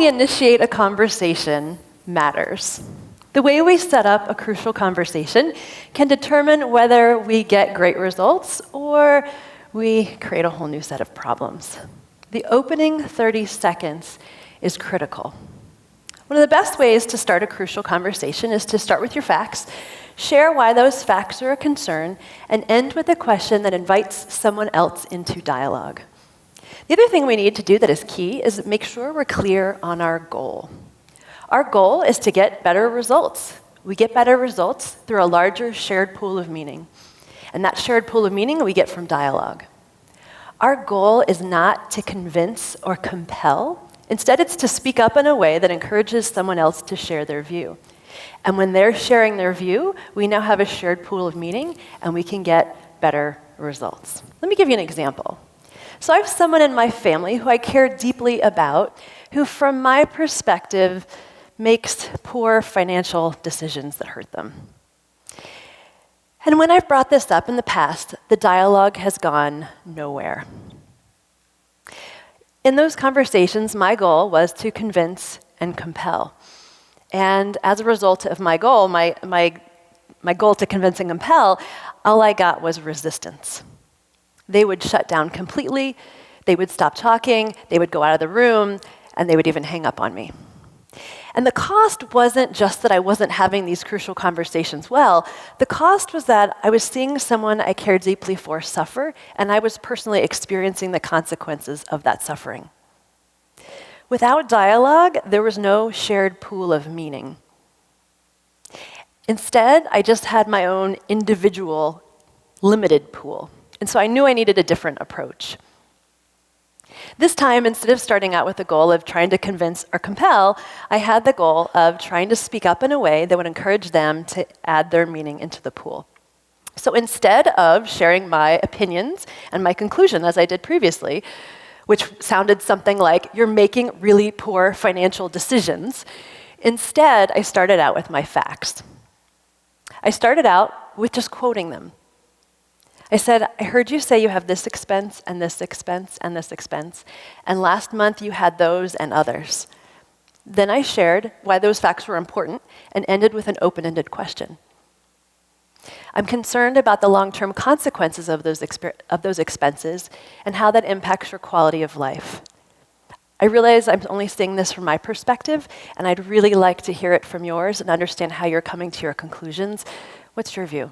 we initiate a conversation matters. The way we set up a crucial conversation can determine whether we get great results or we create a whole new set of problems. The opening 30 seconds is critical. One of the best ways to start a crucial conversation is to start with your facts, share why those facts are a concern, and end with a question that invites someone else into dialogue. The other thing we need to do that is key is make sure we're clear on our goal. Our goal is to get better results. We get better results through a larger shared pool of meaning. And that shared pool of meaning we get from dialogue. Our goal is not to convince or compel. Instead, it's to speak up in a way that encourages someone else to share their view. And when they're sharing their view, we now have a shared pool of meaning, and we can get better results. Let me give you an example. So I have someone in my family who I care deeply about, who, from my perspective, makes poor financial decisions that hurt them. And when I've brought this up in the past, the dialogue has gone nowhere. In those conversations, my goal was to convince and compel. And as a result of my goal, my goal to convince and compel, all I got was resistance. They would shut down completely, they would stop talking, they would go out of the room, and they would even hang up on me. And the cost wasn't just that I wasn't having these crucial conversations well. The cost was that I was seeing someone I cared deeply for suffer, and I was personally experiencing the consequences of that suffering. Without dialogue, there was no shared pool of meaning. Instead, I just had my own individual, limited pool. And so I knew I needed a different approach. This time, instead of starting out with the goal of trying to convince or compel, I had the goal of trying to speak up in a way that would encourage them to add their meaning into the pool. So instead of sharing my opinions and my conclusion, as I did previously, which sounded something like, you're making really poor financial decisions, instead, I started out with my facts. I started out with just quoting them. I said, I heard you say you have this expense and this expense and this expense, and last month you had those and others. Then I shared why those facts were important and ended with an open-ended question. I'm concerned about the long-term consequences of those expenses and how that impacts your quality of life. I realize I'm only seeing this from my perspective, and I'd really like to hear it from yours and understand how you're coming to your conclusions. What's your view?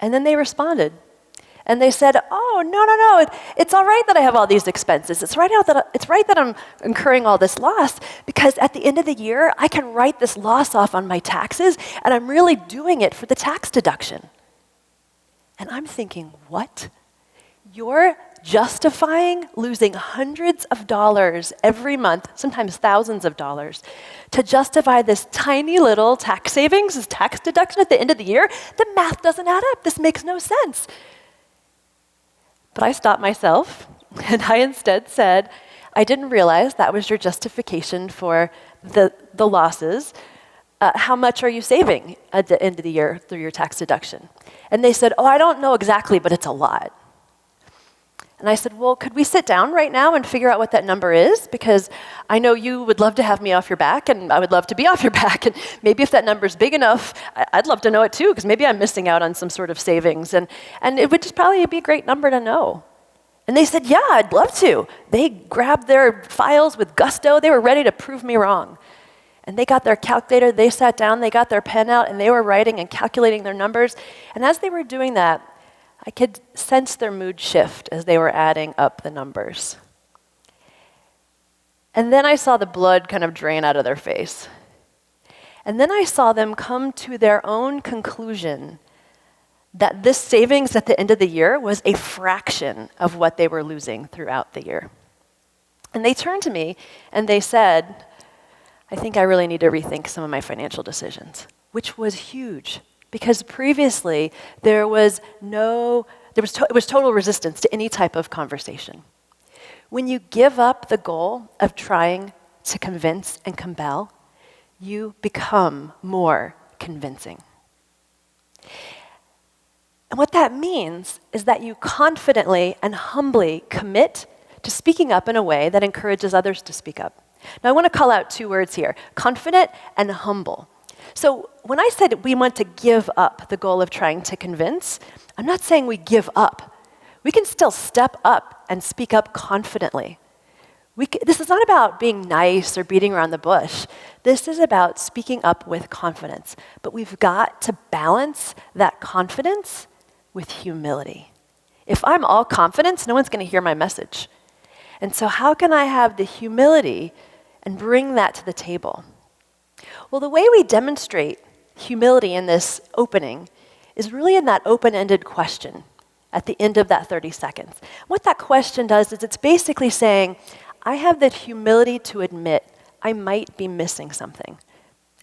And then they responded. And they said, oh, no, it's all right that I have all these expenses. It's right that I'm incurring all this loss, because at the end of the year, I can write this loss off on my taxes, and I'm really doing it for the tax deduction. And I'm thinking, what? You're justifying losing hundreds of dollars every month, sometimes thousands of dollars, to justify this tiny little tax savings, this tax deduction at the end of the year? The math doesn't add up. This makes no sense. But I stopped myself, and I instead said, I didn't realize that was your justification for the losses. How much are you saving at the end of the year through your tax deduction? And they said, oh, I don't know exactly, but it's a lot. And I said, well, could we sit down right now and figure out what that number is? Because I know you would love to have me off your back, and I would love to be off your back. And maybe if that number's big enough, I'd love to know it too, because maybe I'm missing out on some sort of savings. And it would just probably be a great number to know. And they said, yeah, I'd love to. They grabbed their files with gusto. They were ready to prove me wrong. And they got their calculator, they sat down, they got their pen out, and they were writing and calculating their numbers. And as they were doing that, I could sense their mood shift as they were adding up the numbers. And then I saw the blood kind of drain out of their face. And then I saw them come to their own conclusion that this savings at the end of the year was a fraction of what they were losing throughout the year. And they turned to me and they said, I think I really need to rethink some of my financial decisions, which was huge. Because previously, it was total resistance to any type of conversation. When you give up the goal of trying to convince and compel, you become more convincing. And what that means is that you confidently and humbly commit to speaking up in a way that encourages others to speak up. Now, I want to call out two words here, confident and humble. So when I said we want to give up the goal of trying to convince, I'm not saying we give up. We can still step up and speak up confidently. This is not about being nice or beating around the bush. This is about speaking up with confidence. But we've got to balance that confidence with humility. If I'm all confidence, no one's going to hear my message. And so how can I have the humility and bring that to the table? Well, the way we demonstrate humility in this opening is really in that open-ended question at the end of that 30 seconds. What that question does is it's basically saying, I have the humility to admit I might be missing something.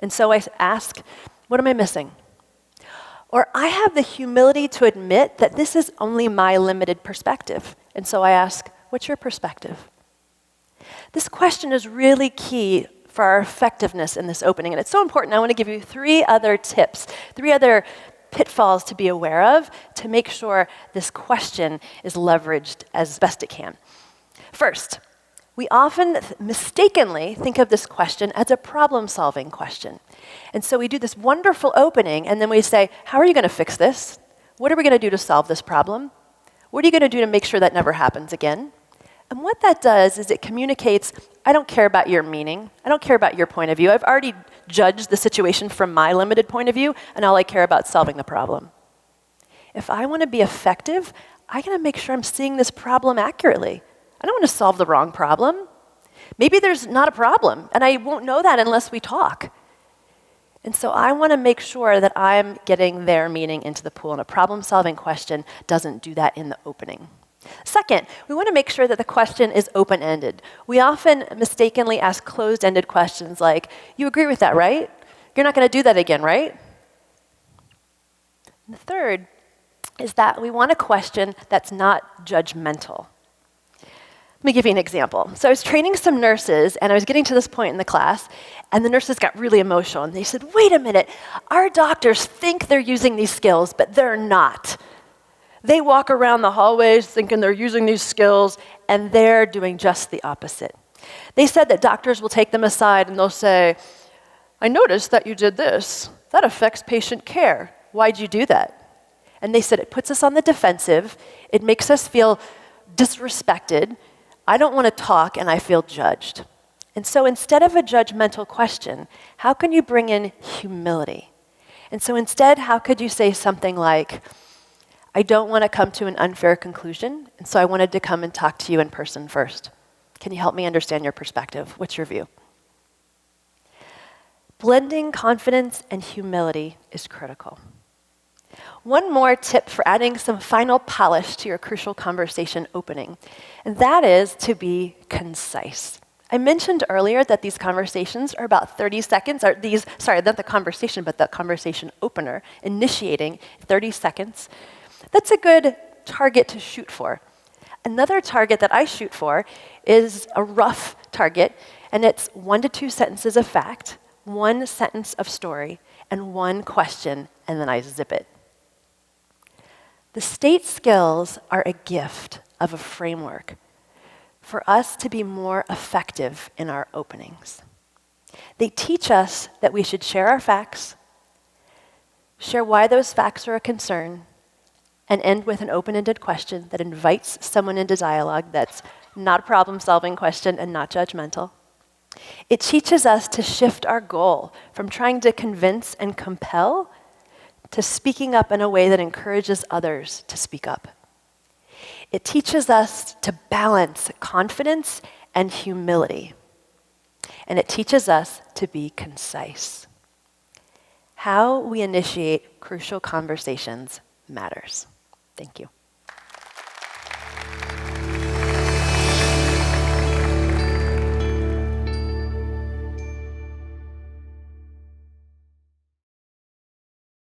And so I ask, what am I missing? Or I have the humility to admit that this is only my limited perspective. And so I ask, what's your perspective? This question is really key for our effectiveness in this opening. And it's so important. I want to give you 3 other tips, 3 other pitfalls to be aware of to make sure this question is leveraged as best it can. First, we often mistakenly think of this question as a problem-solving question. And so we do this wonderful opening, and then we say, how are you going to fix this? What are we going to do to solve this problem? What are you going to do to make sure that never happens again? And what that does is it communicates, I don't care about your meaning. I don't care about your point of view. I've already judged the situation from my limited point of view, and all I care about is solving the problem. If I want to be effective, I got to make sure I'm seeing this problem accurately. I don't want to solve the wrong problem. Maybe there's not a problem, and I won't know that unless we talk. And so I want to make sure that I'm getting their meaning into the pool, and a problem-solving question doesn't do that in the opening. Second, we want to make sure that the question is open-ended. We often mistakenly ask closed-ended questions like, you agree with that, right? You're not going to do that again, right? And the third is that we want a question that's not judgmental. Let me give you an example. So I was training some nurses, and I was getting to this point in the class, and the nurses got really emotional. And they said, wait a minute, our doctors think they're using these skills, but they're not. They walk around the hallways thinking they're using these skills, and they're doing just the opposite. They said that doctors will take them aside, and they'll say, I noticed that you did this. That affects patient care. Why'd you do that? And they said it puts us on the defensive. It makes us feel disrespected. I don't want to talk, and I feel judged. And so instead of a judgmental question, how can you bring in humility? And so instead, how could you say something like, I don't want to come to an unfair conclusion, and so I wanted to come and talk to you in person first. Can you help me understand your perspective? What's your view? Blending confidence and humility is critical. One more tip for adding some final polish to your crucial conversation opening, and that is to be concise. I mentioned earlier that these conversations are about 30 seconds, not the conversation, but the conversation opener, initiating 30 seconds. That's a good target to shoot for. Another target that I shoot for is a rough target, and it's 1 to 2 sentences of fact, 1 sentence of story, and 1 question, and then I zip it. The state skills are a gift of a framework for us to be more effective in our openings. They teach us that we should share our facts, share why those facts are a concern, and end with an open-ended question that invites someone into dialogue that's not a problem-solving question and not judgmental. It teaches us to shift our goal from trying to convince and compel to speaking up in a way that encourages others to speak up. It teaches us to balance confidence and humility. And it teaches us to be concise. How we initiate crucial conversations matters. Thank you.